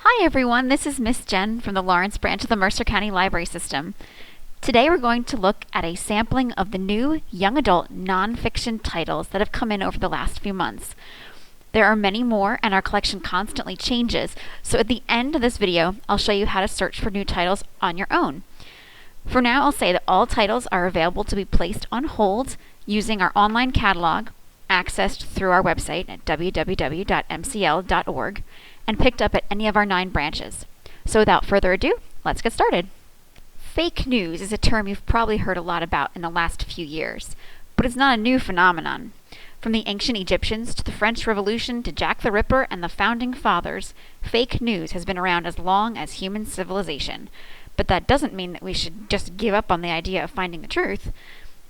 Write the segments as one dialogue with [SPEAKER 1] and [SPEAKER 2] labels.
[SPEAKER 1] Hi everyone, this is Miss Jen from the Lawrence branch of the Mercer County Library System. Today we're going to look at a sampling of the new young adult nonfiction titles that have come in over the last few months. There are many more and our collection constantly changes, so at the end of this video I'll show you how to search for new titles on your own. For now I'll say that all titles are available to be placed on hold using our online catalog, accessed through our website at www.mcl.org, and picked up at any of our 9 branches. So without further ado, let's get started. Fake news is a term you've probably heard a lot about in the last few years, but it's not a new phenomenon. From the ancient Egyptians to the French Revolution to Jack the Ripper and the Founding Fathers, fake news has been around as long as human civilization. But that doesn't mean that we should just give up on the idea of finding the truth.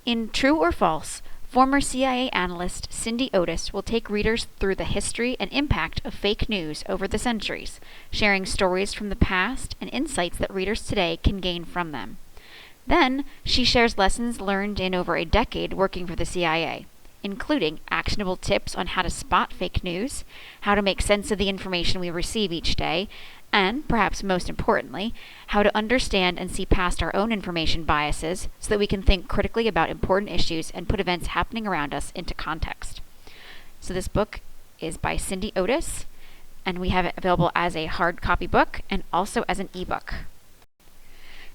[SPEAKER 1] In True or False, former CIA analyst Cindy Otis will take readers through the history and impact of fake news over the centuries, sharing stories from the past and insights that readers today can gain from them. Then, she shares lessons learned in over a decade working for the CIA, including actionable tips on how to spot fake news, how to make sense of the information we receive each day, and, perhaps most importantly, how to understand and see past our own information biases so that we can think critically about important issues and put events happening around us into context. So this book is by Cindy Otis, and we have it available as a hard copy book and also as an ebook.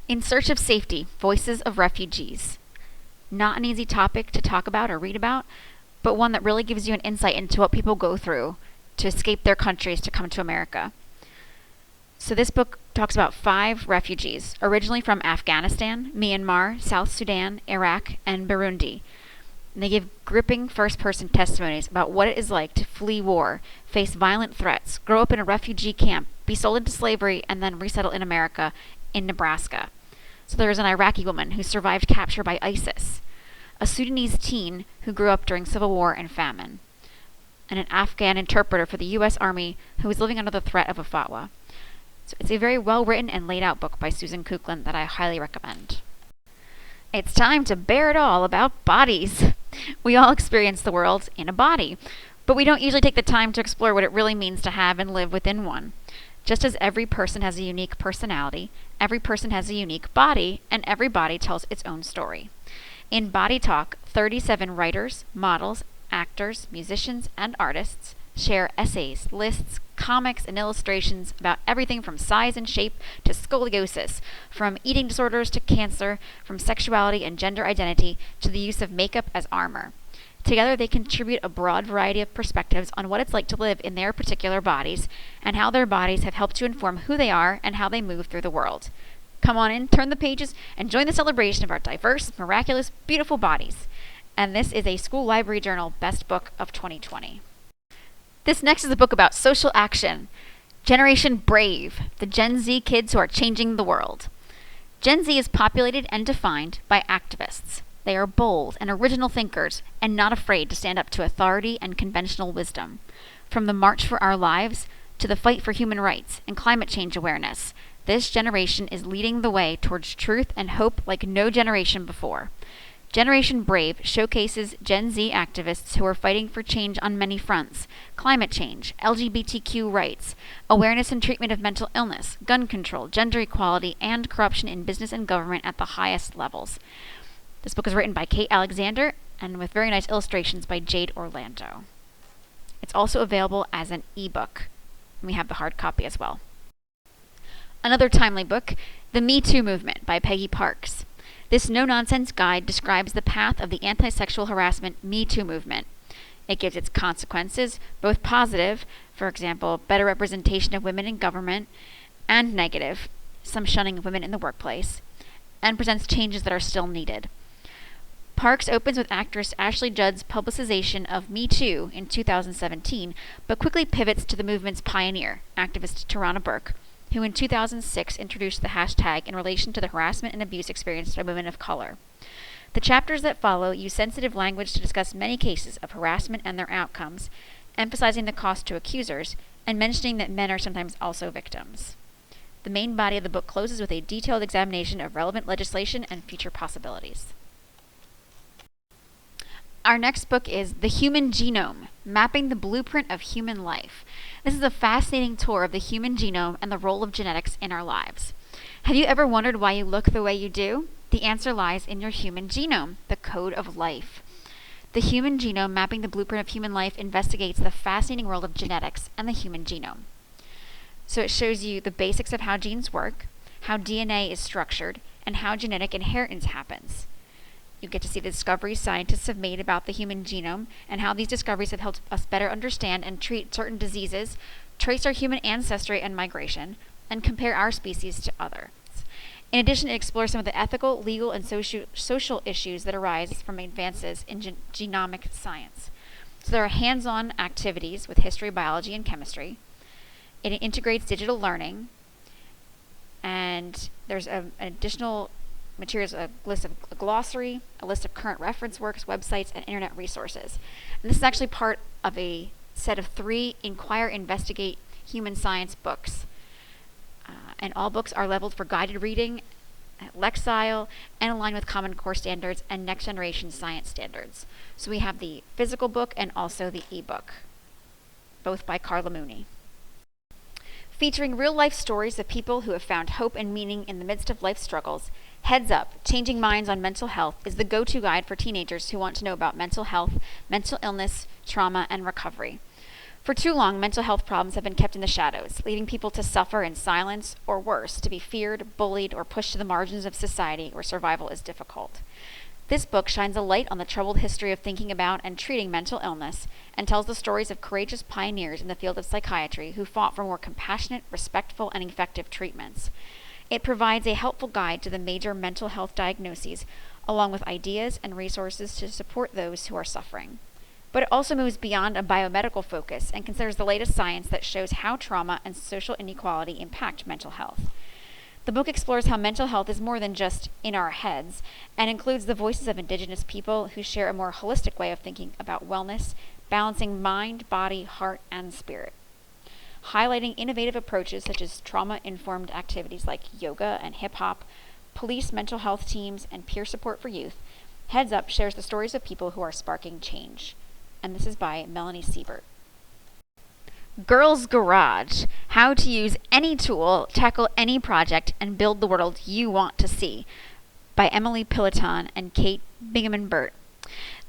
[SPEAKER 1] In Search of Safety, Voices of Refugees. Not an easy topic to talk about or read about, but one that really gives you an insight into what people go through to escape their countries to come to America. So this book talks about 5 refugees, originally from Afghanistan, Myanmar, South Sudan, Iraq, and Burundi. And they give gripping first-person testimonies about what it is like to flee war, face violent threats, grow up in a refugee camp, be sold into slavery, and then resettle in America, in Nebraska. So there's an Iraqi woman who survived capture by ISIS, a Sudanese teen who grew up during civil war and famine, and an Afghan interpreter for the U.S. Army who was living under the threat of a fatwa. So it's a very well-written and laid-out book by Susan Kuklin that I highly recommend. It's time to bear it all about bodies. We all experience the world in a body, but we don't usually take the time to explore what it really means to have and live within one. Just as every person has a unique personality, every person has a unique body, and every body tells its own story. In Body Talk, 37 writers, models, actors, musicians, and artists share essays, lists, comics, and illustrations about everything from size and shape to scoliosis, from eating disorders to cancer, from sexuality and gender identity to the use of makeup as armor. Together, they contribute a broad variety of perspectives on what it's like to live in their particular bodies and how their bodies have helped to inform who they are and how they move through the world. Come on in, turn the pages, and join the celebration of our diverse, miraculous, beautiful bodies. And this is a School Library Journal Best Book of 2020. This next is a book about social action. Generation Brave, the Gen Z kids who are changing the world. Gen Z is populated and defined by activists. They are bold and original thinkers and not afraid to stand up to authority and conventional wisdom. From the March for Our Lives to the fight for human rights and climate change awareness, this generation is leading the way towards truth and hope like no generation before. Generation Brave showcases Gen Z activists who are fighting for change on many fronts: climate change, LGBTQ rights, awareness and treatment of mental illness, gun control, gender equality, and corruption in business and government at the highest levels. This book is written by Kate Alexander and with very nice illustrations by Jade Orlando. It's also available as an ebook, and we have the hard copy as well. Another timely book, The Metoo Movement by Peggy Parks. This no-nonsense guide describes the path of the anti-sexual harassment Metoo movement. It gives its consequences, both positive, for example, better representation of women in government, and negative, some shunning of women in the workplace, and presents changes that are still needed. Parks opens with actress Ashley Judd's publicization of Me Too in 2017, but quickly pivots to the movement's pioneer, activist Tarana Burke, who in 2006 introduced the hashtag in relation to the harassment and abuse experienced by women of color. The chapters that follow use sensitive language to discuss many cases of harassment and their outcomes, emphasizing the cost to accusers, and mentioning that men are sometimes also victims. The main body of the book closes with a detailed examination of relevant legislation and future possibilities. Our next book is The Human Genome, Mapping the Blueprint of Human Life. This is a fascinating tour of the human genome and the role of genetics in our lives. Have you ever wondered why you look the way you do? The answer lies in your human genome, the code of life. The human genome, mapping the blueprint of human life, investigates the fascinating world of genetics and the human genome. So it shows you the basics of how genes work, how DNA is structured, and how genetic inheritance happens. You get to see the discoveries scientists have made about the human genome and how these discoveries have helped us better understand and treat certain diseases, trace our human ancestry and migration, and compare our species to others. In addition, it explores some of the ethical, legal, and social issues that arise from advances in genomic science. So there are hands-on activities with history, biology, and chemistry. It integrates digital learning, and there's an additional materials, a list of a glossary, a list of current reference works, websites, and internet resources. And this is actually part of a set of 3 Inquire, Investigate Human Science books. And all books are leveled for guided reading, Lexile, and aligned with Common Core standards and next generation science standards. So we have the physical book and also the ebook, both by Carla Mooney. Featuring real-life stories of people who have found hope and meaning in the midst of life struggles, Heads Up, Changing Minds on Mental Health is the go-to guide for teenagers who want to know about mental health, mental illness, trauma, and recovery. For too long, mental health problems have been kept in the shadows, leaving people to suffer in silence, or worse, to be feared, bullied, or pushed to the margins of society where survival is difficult. This book shines a light on the troubled history of thinking about and treating mental illness and tells the stories of courageous pioneers in the field of psychiatry who fought for more compassionate, respectful, and effective treatments. It provides a helpful guide to the major mental health diagnoses, along with ideas and resources to support those who are suffering. But it also moves beyond a biomedical focus and considers the latest science that shows how trauma and social inequality impact mental health. The book explores how mental health is more than just in our heads and includes the voices of Indigenous people who share a more holistic way of thinking about wellness, balancing mind, body, heart, and spirit. Highlighting innovative approaches such as trauma-informed activities like yoga and hip-hop, police mental health teams, and peer support for youth, Heads Up shares the stories of people who are sparking change. And this is by Melanie Siebert. Girls Garage, How to Use Any Tool, Tackle Any Project, and Build the World You Want to See, by Emily Piloton and Kate Bingaman-Burt.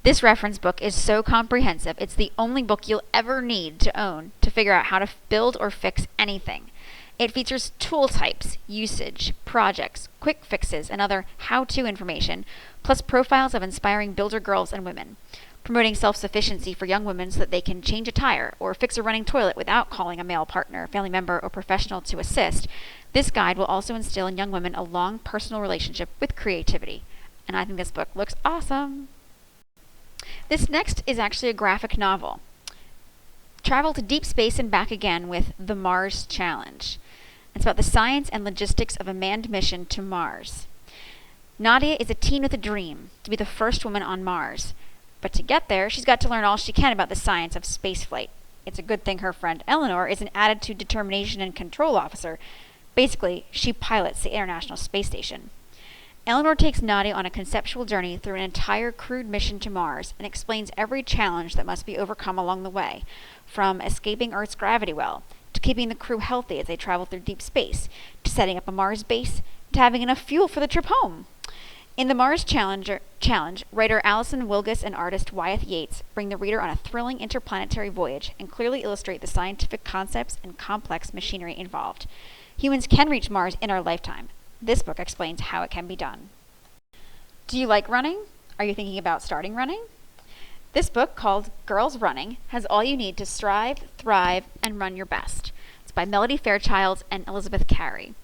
[SPEAKER 1] This reference book is so comprehensive, it's the only book you'll ever need to own to figure out how to build or fix anything. It features tool types, usage, projects, quick fixes, and other how-to information, plus profiles of inspiring builder girls and women. Promoting self-sufficiency for young women so that they can change a tire or fix a running toilet without calling a male partner, family member, or professional to assist, this guide will also instill in young women a long personal relationship with creativity. And I think this book looks awesome. This next is actually a graphic novel. Travel to deep space and back again with The Mars Challenge. It's about the science and logistics of a manned mission to Mars. Nadia is a teen with a dream to be the first woman on Mars. But to get there, she's got to learn all she can about the science of spaceflight. It's a good thing her friend Eleanor is an attitude, determination, and control officer. Basically, she pilots the International Space Station. Eleanor takes Nadia on a conceptual journey through an entire crewed mission to Mars and explains every challenge that must be overcome along the way, from escaping Earth's gravity well, to keeping the crew healthy as they travel through deep space, to setting up a Mars base, to having enough fuel for the trip home. In the Mars Challenge, writer Alison Wilgus and artist Wyeth Yates bring the reader on a thrilling interplanetary voyage and clearly illustrate the scientific concepts and complex machinery involved. Humans can reach Mars in our lifetime. This book explains how it can be done. Do you like running? Are you thinking about starting running? This book, called Girls Running, has all you need to strive, thrive, and run your best. It's by Melody Fairchild and Elizabeth Carey.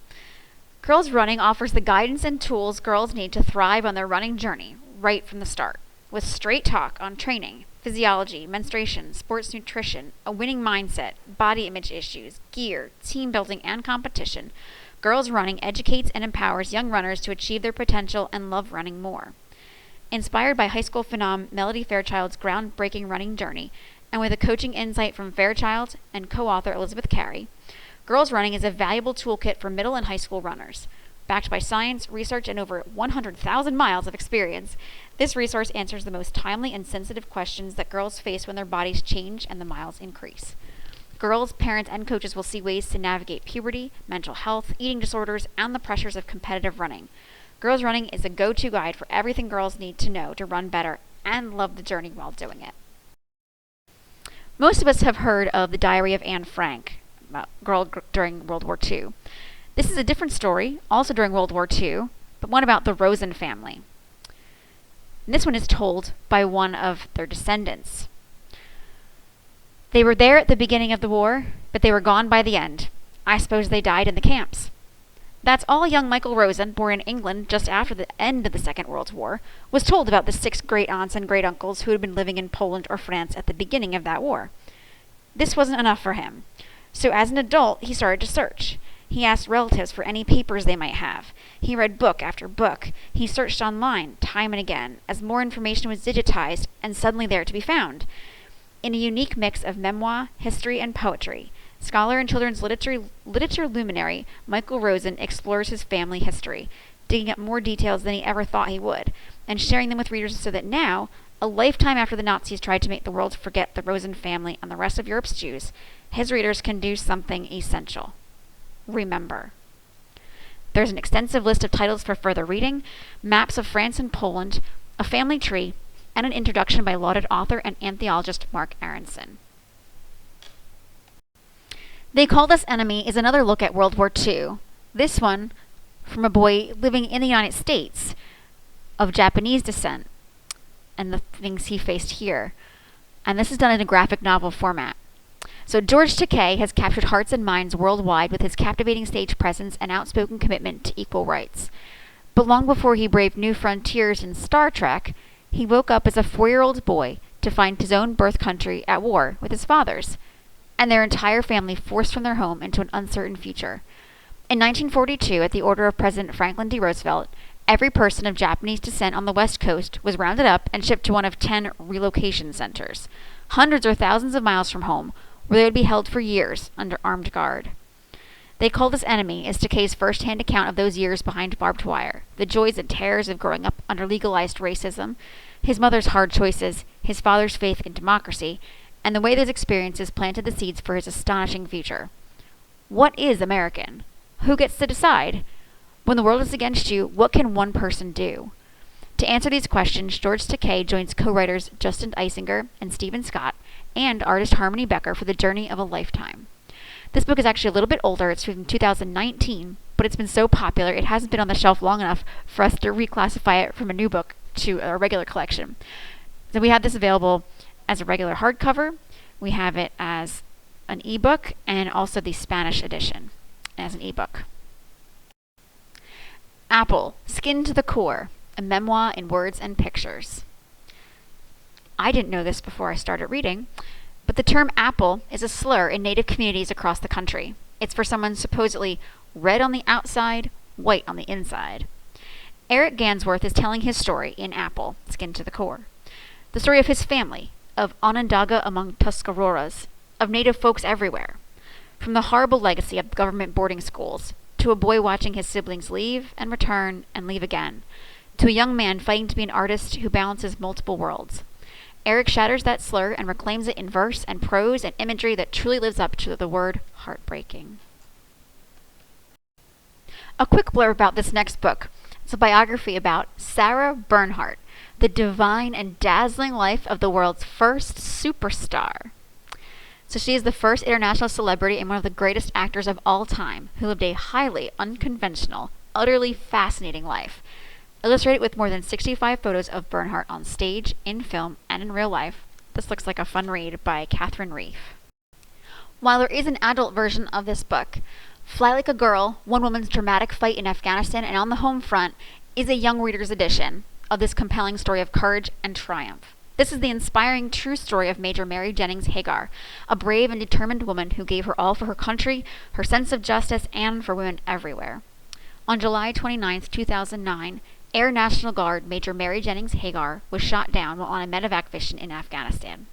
[SPEAKER 1] Girls Running offers the guidance and tools girls need to thrive on their running journey right from the start, with straight talk on training, physiology, menstruation, sports nutrition, a winning mindset, body image issues, gear, team building, and competition. Girls Running educates and empowers young runners to achieve their potential and love running more. Inspired by high school phenom Melody Fairchild's groundbreaking running journey, and with a coaching insight from Fairchild and co-author Elizabeth Carey, Girls Running is a valuable toolkit for middle and high school runners. Backed by science, research, and over 100,000 miles of experience, this resource answers the most timely and sensitive questions that girls face when their bodies change and the miles increase. Girls, parents, and coaches will see ways to navigate puberty, mental health, eating disorders, and the pressures of competitive running. Girls Running is a go-to guide for everything girls need to know to run better and love the journey while doing it. Most of us have heard of the Diary of Anne Frank, a girl during World War II. This is a different story, also during World War II, but one about the Rosen family. And this one is told by one of their descendants. They were there at the beginning of the war, but they were gone by the end. I suppose they died in the camps. That's all young Michael Rosen, born in England just after the end of the Second World War, was told about the 6 great-aunts and great-uncles who had been living in Poland or France at the beginning of that war. This wasn't enough for him. So as an adult, he started to search. He asked relatives for any papers they might have. He read book after book. He searched online time and again as more information was digitized and suddenly there to be found. In a unique mix of memoir, history, and poetry, scholar and children's literature luminary Michael Rosen explores his family history, digging up more details than he ever thought he would, and sharing them with readers so that now, a lifetime after the Nazis tried to make the world forget the Rosen family and the rest of Europe's Jews, his readers can do something essential. Remember. There's an extensive list of titles for further reading, maps of France and Poland, a family tree, and an introduction by lauded author and anthropologist Mark Aronson. They Called Us Enemy is another look at World War II, this one from a boy living in the United States of Japanese descent and the things he faced here. And this is done in a graphic novel format. So George Takei has captured hearts and minds worldwide with his captivating stage presence and outspoken commitment to equal rights. But long before he braved new frontiers in Star Trek, he woke up as a 4-year-old boy to find his own birth country at war with his father's, and their entire family forced from their home into an uncertain future. In 1942, at the order of President Franklin D. Roosevelt, every person of Japanese descent on the West Coast was rounded up and shipped to one of 10 relocation centers, hundreds or thousands of miles from home, where they would be held for years under armed guard. They Called Us Enemy is Takei's first-hand account of those years behind barbed wire, the joys and terrors of growing up under legalized racism, his mother's hard choices, his father's faith in democracy, and the way those experiences planted the seeds for his astonishing future. What is American? Who gets to decide? When the world is against you, what can one person do? To answer these questions, George Takei joins co-writers Justin Eisinger and Stephen Scott and artist Harmony Becker for the journey of a lifetime. This book is actually a little bit older. It's from 2019, but it's been so popular it hasn't been on the shelf long enough for us to reclassify it from a new book to a regular collection. So we have this available as a regular hardcover. We have it as an ebook and also the Spanish edition as an ebook. Apple, Skin to the Core, a memoir in words and pictures. I didn't know this before I started reading, but the term apple is a slur in Native communities across the country. It's for someone supposedly red on the outside, white on the inside. Eric Gansworth is telling his story in Apple, Skin to the Core. The story of his family, of Onondaga among Tuscaroras, of Native folks everywhere. From the horrible legacy of government boarding schools, to a boy watching his siblings leave and return and leave again, to a young man fighting to be an artist who balances multiple worlds. Eric shatters that slur and reclaims it in verse and prose and imagery that truly lives up to the word heartbreaking. A quick blurb about this next book. It's a biography about Sarah Bernhardt, the divine and dazzling life of the world's first superstar. So she is the first international celebrity and one of the greatest actors of all time, who lived a highly unconventional, utterly fascinating life. Illustrated with more than 65 photos of Bernhardt on stage, in film, and in real life, this looks like a fun read by Catherine Reef. While there is an adult version of this book, Fly Like a Girl, One Woman's Dramatic Fight in Afghanistan and on the Home Front, is a young reader's edition of this compelling story of courage and triumph. This is the inspiring true story of Major Mary Jennings Hagar, a brave and determined woman who gave her all for her country, her sense of justice, and for women everywhere. On July 29, 2009, Air National Guard Major Mary Jennings Hagar was shot down while on a medevac mission in Afghanistan.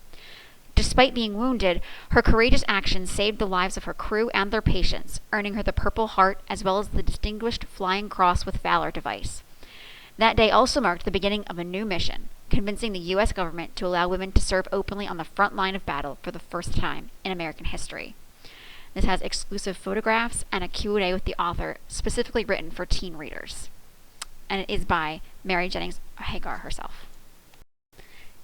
[SPEAKER 1] Despite being wounded, her courageous actions saved the lives of her crew and their patients, earning her the Purple Heart as well as the Distinguished Flying Cross with Valor device. That day also marked the beginning of a new mission, convincing the U.S. government to allow women to serve openly on the front line of battle for the first time in American history. This has exclusive photographs and a Q&A with the author specifically written for teen readers. And it is by Mary Jennings Hagar herself.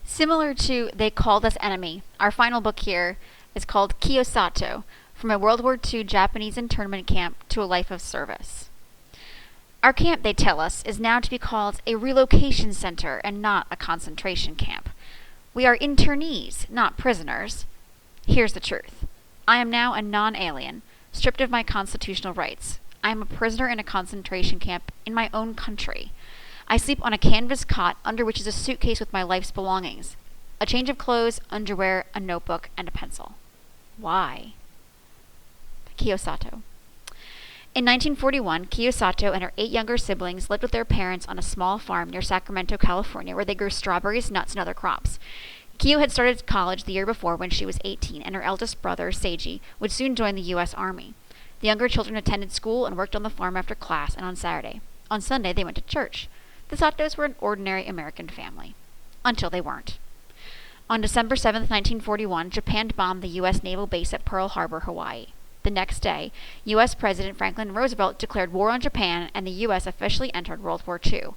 [SPEAKER 1] Similar to They Called Us Enemy, our final book here is called Kyo Sato, From a World War II Japanese Internment Camp to a Life of Service. Our camp, they tell us, is now to be called a relocation center and not a concentration camp. We are internees, not prisoners. Here's the truth. I am now a non-alien, stripped of my constitutional rights. I am a prisoner in a concentration camp in my own country. I sleep on a canvas cot under which is a suitcase with my life's belongings. A change of clothes, underwear, a notebook, and a pencil. Why? Kyo Sato. In 1941, Kyo Sato and her 8 younger siblings lived with their parents on a small farm near Sacramento, California, where they grew strawberries, nuts, and other crops. Kyo had started college the year before when she was 18, and her eldest brother, Seiji, would soon join the U.S. Army. The younger children attended school and worked on the farm after class and on Saturday. On Sunday, they went to church. The Satos were an ordinary American family. Until they weren't. On December 7, 1941, Japan bombed the U.S. naval base at Pearl Harbor, Hawaii. The next day, U.S. President Franklin Roosevelt declared war on Japan, and the U.S. officially entered World War II.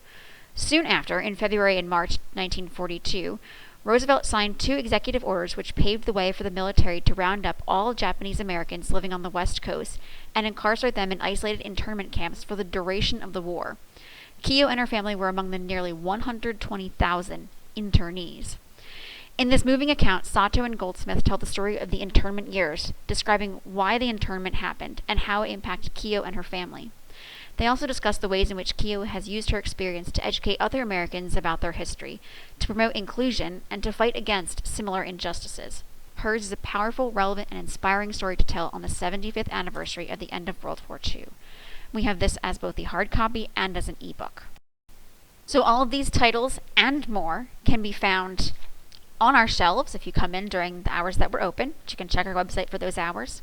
[SPEAKER 1] Soon after, in February and March 1942, Roosevelt signed 2 executive orders which paved the way for the military to round up all Japanese Americans living on the West Coast and incarcerate them in isolated internment camps for the duration of the war. Kyo and her family were among the nearly 120,000 internees. In this moving account, Sato and Goldsmith tell the story of the internment years, describing why the internment happened and how it impacted Kyo and her family. They also discuss the ways in which Kyo has used her experience to educate other Americans about their history, to promote inclusion, and to fight against similar injustices. Hers is a powerful, relevant, and inspiring story to tell on the 75th anniversary of the end of World War II. We have this as both the hard copy and as an ebook. So all of these titles and more can be found on our shelves if you come in during the hours that we're open. You can check our website for those hours.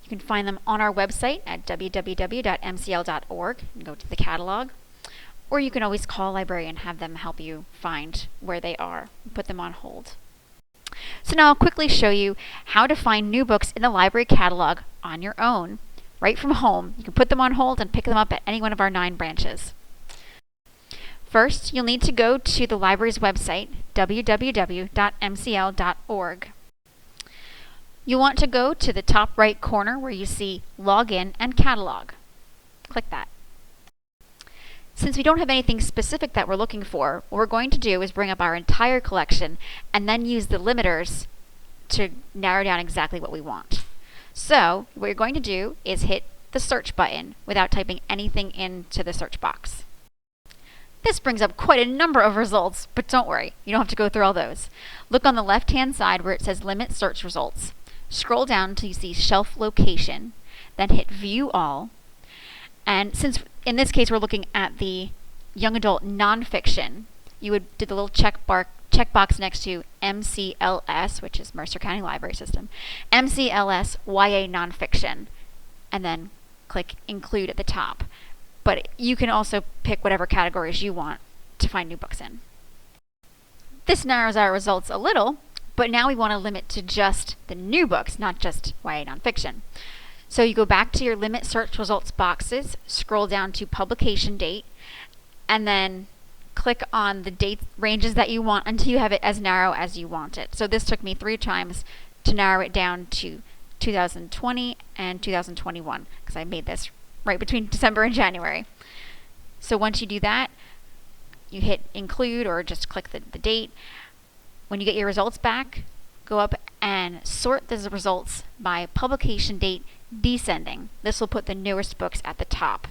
[SPEAKER 1] You can find them on our website at www.mcl.org and go to the catalog. Or you can always call a librarian and have them help you find where they are and put them on hold. So now I'll quickly show you how to find new books in the library catalog on your own, right from home. You can put them on hold and pick them up at any one of our 9 branches. First, you'll need to go to the library's website, www.mcl.org. You'll want to go to the top right corner where you see Login and Catalog. Click that. Since we don't have anything specific that we're looking for, what we're going to do is bring up our entire collection and then use the limiters to narrow down exactly what we want. So, what you're going to do is hit the search button without typing anything into the search box. This brings up quite a number of results, but don't worry, you don't have to go through all those. Look on the left-hand side where it says Limit Search Results. Scroll down until you see Shelf Location, then hit View All. And since in this case we're looking at the young adult nonfiction, you would do the little checkbox next to MCLS, which is Mercer County Library System, MCLS YA Nonfiction, and then click Include at the top. But you can also pick whatever categories you want to find new books in. This narrows our results a little, but now we want to limit to just the new books, not just YA nonfiction. So you go back to your Limit Search Results boxes, scroll down to Publication Date, and then click on the date ranges that you want until you have it as narrow as you want it. So this took me 3 times to narrow it down to 2020 and 2021, because I made this right between December and January. So once you do that, you hit Include or just click the date. When you get your results back, go up and sort the results by publication date descending. This will put the newest books at the top.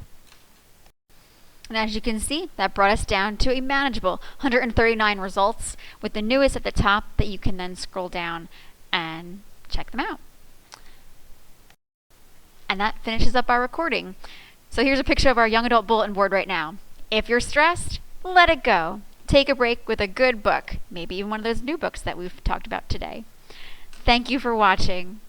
[SPEAKER 1] And as you can see, that brought us down to a manageable 139 results with the newest at the top that you can then scroll down and check them out. And that finishes up our recording. So here's a picture of our young adult bulletin board right now. If you're stressed, let it go. Take a break with a good book, maybe even one of those new books that we've talked about today. Thank you for watching.